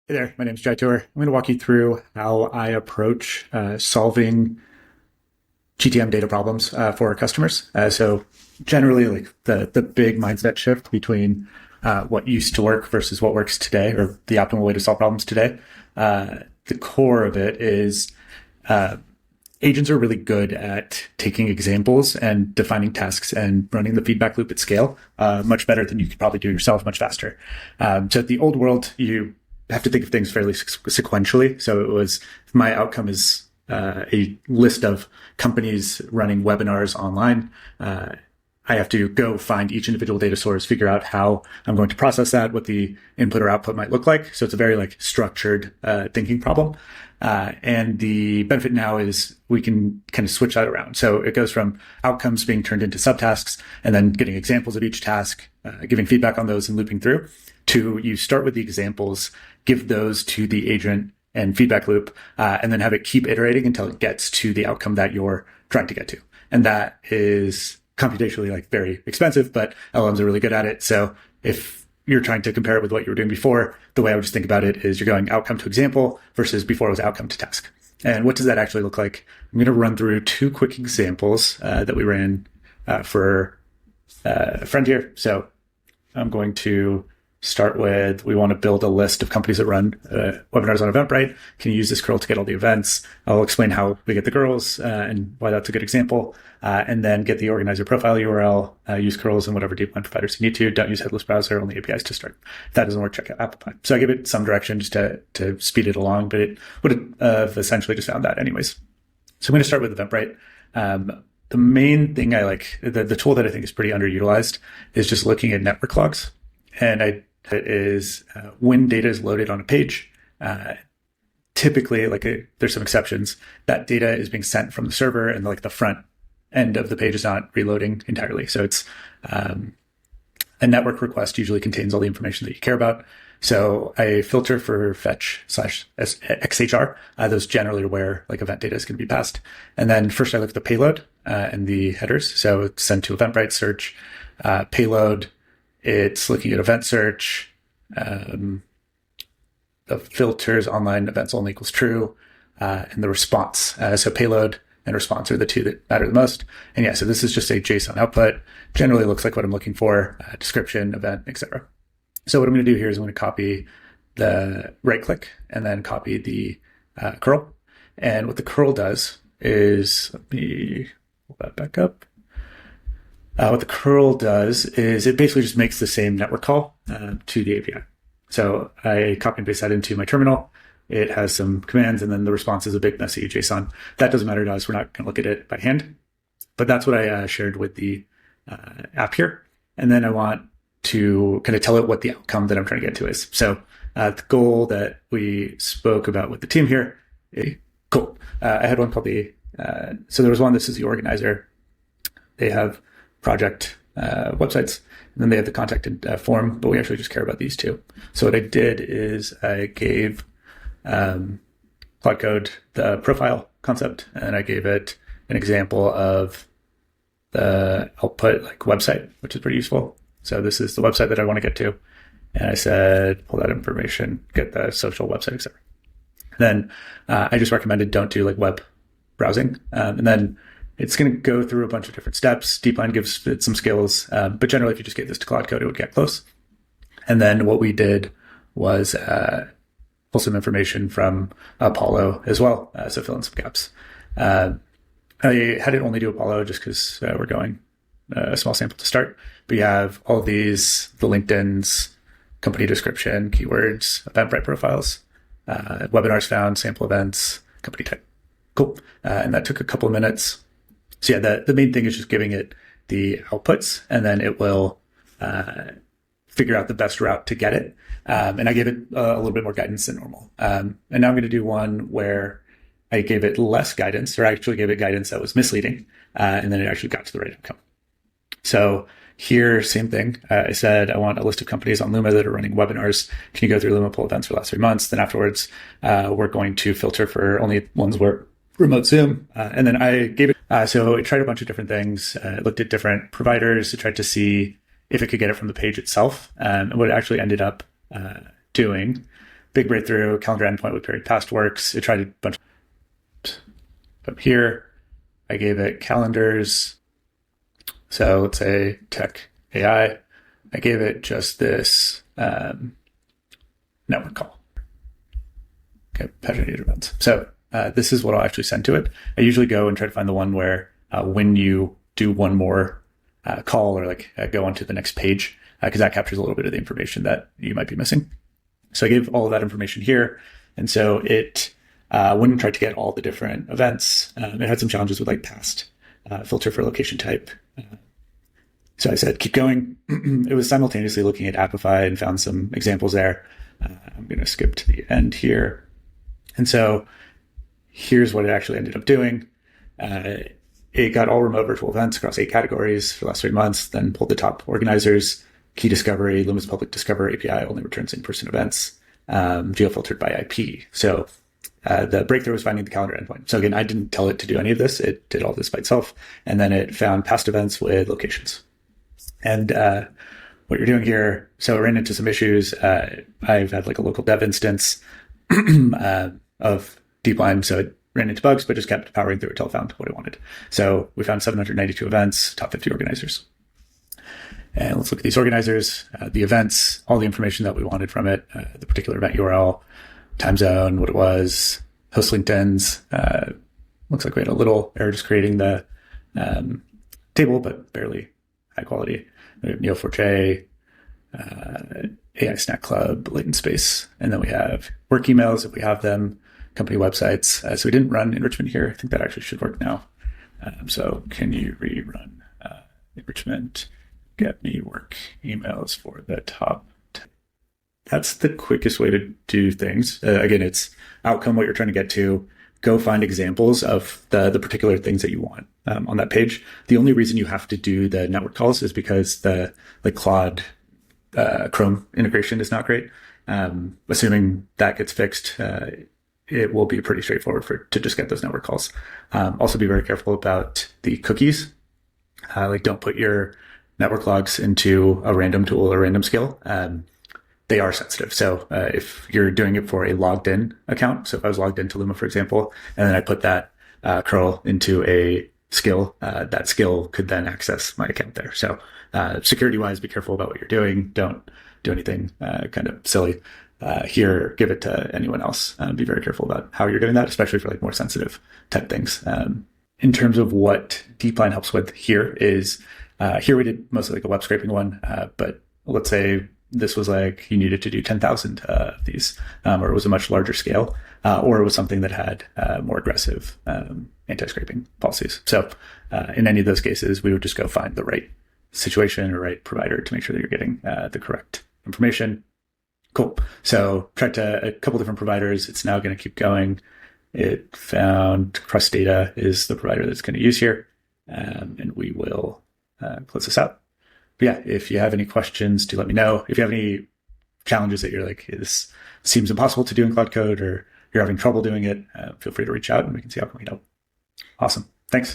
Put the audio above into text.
Hey there, my name is Jaitor. I'm going to walk you through how I approach solving GTM data problems for our customers. So generally, like the big mindset shift between what used to work versus what works today, or the optimal way to solve problems today. The core of it is agents are really good at taking examples and defining tasks and running the feedback loop at scale much better than you could probably do yourself, much faster. So the old world, you have to think of things fairly sequentially. So it was, my outcome is a list of companies running webinars online. I have to go find each individual data source, figure out how I'm going to process that, what the input or output might look like. So it's a very structured thinking problem. And the benefit now is we can kind of switch that around. So it goes from outcomes being turned into subtasks and then getting examples of each task, giving feedback on those and looping through, to you start with the examples, give those to the agent and feedback loop, and then have it keep iterating until it gets to the outcome that you're trying to get to. And that is computationally very expensive, but LLMs are really good at it. So if you're trying to compare it with what you were doing before, the way I would just think about it is you're going outcome to example versus before it was outcome to task. And what does that actually look like? I'm going to run through two quick examples that we ran for a friend here. So I'm going to start with, we want to build a list of companies that run webinars on Eventbrite. Can you use this curl to get all the events? I'll explain how we get the girls and why that's a good example. And then get the organizer profile URL, use curls and whatever Deepline providers you need to. Don't use headless browser, only APIs to start. If that doesn't work, check out Applepie. So I give it some direction just to speed it along, but it would have essentially just found that anyways. So I'm going to start with Eventbrite. The main thing I like, the tool that I think is pretty underutilized, is just looking at network logs. And it is when data is loaded on a page, typically, there's some exceptions, that data is being sent from the server and the front end of the page is not reloading entirely. So it's a network request usually contains all the information that you care about. So I filter for fetch/XHR. Those generally are where event data is going to be passed. And then first I look at the payload and the headers. So it's sent to Eventbrite search, payload. It's looking at event search, the filters, online events only equals true, and the response. So payload and response are the two that matter the most. And so this is just a JSON output. Generally looks like what I'm looking for, description, event, etc. So what I'm going to do here is I'm going to copy the right click and then copy the curl. And what the curl does is, let me pull that back up. What the curl does is it basically just makes the same network call to the API. So I copy and paste that into my terminal. It has some commands, and then the response is a big messy JSON. That doesn't matter to us. We're not going to look at it by hand. But that's what I shared with the app here. And then I want to kind of tell it what the outcome that I'm trying to get to is. So the goal that we spoke about with the team here, cool. I had one called so there was one, this is the organizer. They have project websites, and then they have the contact form, but we actually just care about these two. So what I did is I gave Claude Code the profile concept, and I gave it an example of the output website, which is pretty useful. So this is the website that I want to get to. And I said, pull that information, get the social website, etc. Then I just recommended don't do web browsing. And then it's going to go through a bunch of different steps. Deepline gives it some skills, but generally, if you just gave this to Claude Code, it would get close. And then what we did was pull some information from Apollo as well, so fill in some gaps. I had it only do Apollo just because we're going a small sample to start. But you have all of these, the LinkedIn's, company description, keywords, Eventbrite profiles, webinars found, sample events, company type. Cool. And that took a couple of minutes. So the main thing is just giving it the outputs, and then it will figure out the best route to get it. And I gave it a little bit more guidance than normal. And now I'm going to do one where I gave it less guidance, or I actually gave it guidance that was misleading, and then it actually got to the right outcome. So here, same thing. I said, I want a list of companies on Luma that are running webinars. Can you go through Luma poll events for the last 3 months? Then afterwards, we're going to filter for only ones where remote Zoom. And then I gave it, so it tried a bunch of different things. It looked at different providers. It tried to see if it could get it from the page itself. And what it actually ended up doing big breakthrough, calendar endpoint with period past works. It tried a bunch up here. I gave it calendars. So let's say tech AI. I gave it just this network call. Okay, paginated events. So this is what I'll actually send to it. I usually go and try to find the one where when you do one more call or like go onto the next page, because that captures a little bit of the information that you might be missing. So I gave all of that information here. And so it went and tried to get all the different events. It had some challenges with like past, filter for location type. So I said, keep going. It was simultaneously looking at Appify and found some examples there. I'm going to skip to the end here. And so here's what it actually ended up doing. It got all remote virtual events across 8 categories for the last 3 months, then pulled the top organizers, key discovery, Luma's public discover API only returns in-person events, geo-filtered by IP. So the breakthrough was finding the calendar endpoint. So again, I didn't tell it to do any of this. It did all this by itself. And then it found past events with locations. And what you're doing here, so I ran into some issues. I've had like a local dev instance of Deepline, so it ran into bugs, but just kept powering through until it found what it wanted. So we found 792 events, top 50 organizers. And let's look at these organizers, the events, all the information that we wanted from it, the particular event URL, time zone, what it was, host LinkedIn's. Looks like we had a little error just creating the table, but barely high quality. We have Neo4j, AI Snack Club, latent space, and then we have work emails if we have them, company websites. So we didn't run enrichment here. I think that actually should work now. So can you rerun enrichment? Get me work emails for the top 10. That's the quickest way to do things. Again, it's outcome, what you're trying to get to. Go find examples of the particular things that you want on that page. The only reason you have to do the network calls is because the Claude Chrome integration is not great. Assuming that gets fixed, it will be pretty straightforward to just get those network calls. Also be very careful about the cookies. Don't put your network logs into a random tool or random skill. They are sensitive. So if you're doing it for a logged in account, so if I was logged into Luma, for example, and then I put that curl into a skill, that skill could then access my account there. So security wise, be careful about what you're doing. Don't do anything kind of silly here, give it to anyone else. Be very careful about how you're doing that, especially for like more sensitive type things. In terms of what Deepline helps with here is, here we did mostly like a web scraping one, but let's say this was like you needed to do 10,000 of these, or it was a much larger scale, or it was something that had more aggressive anti-scraping policies. So in any of those cases, we would just go find the right situation or right provider to make sure that you're getting the correct information. Cool. So tried a couple different providers. It's now going to keep going. It found Crust Data is the provider that's going to use here, and we will close this out. But yeah, if you have any questions, do let me know. If you have any challenges that you're like, this seems impossible to do in Claude Code, or you're having trouble doing it, feel free to reach out and we can see how we can help. Awesome. Thanks.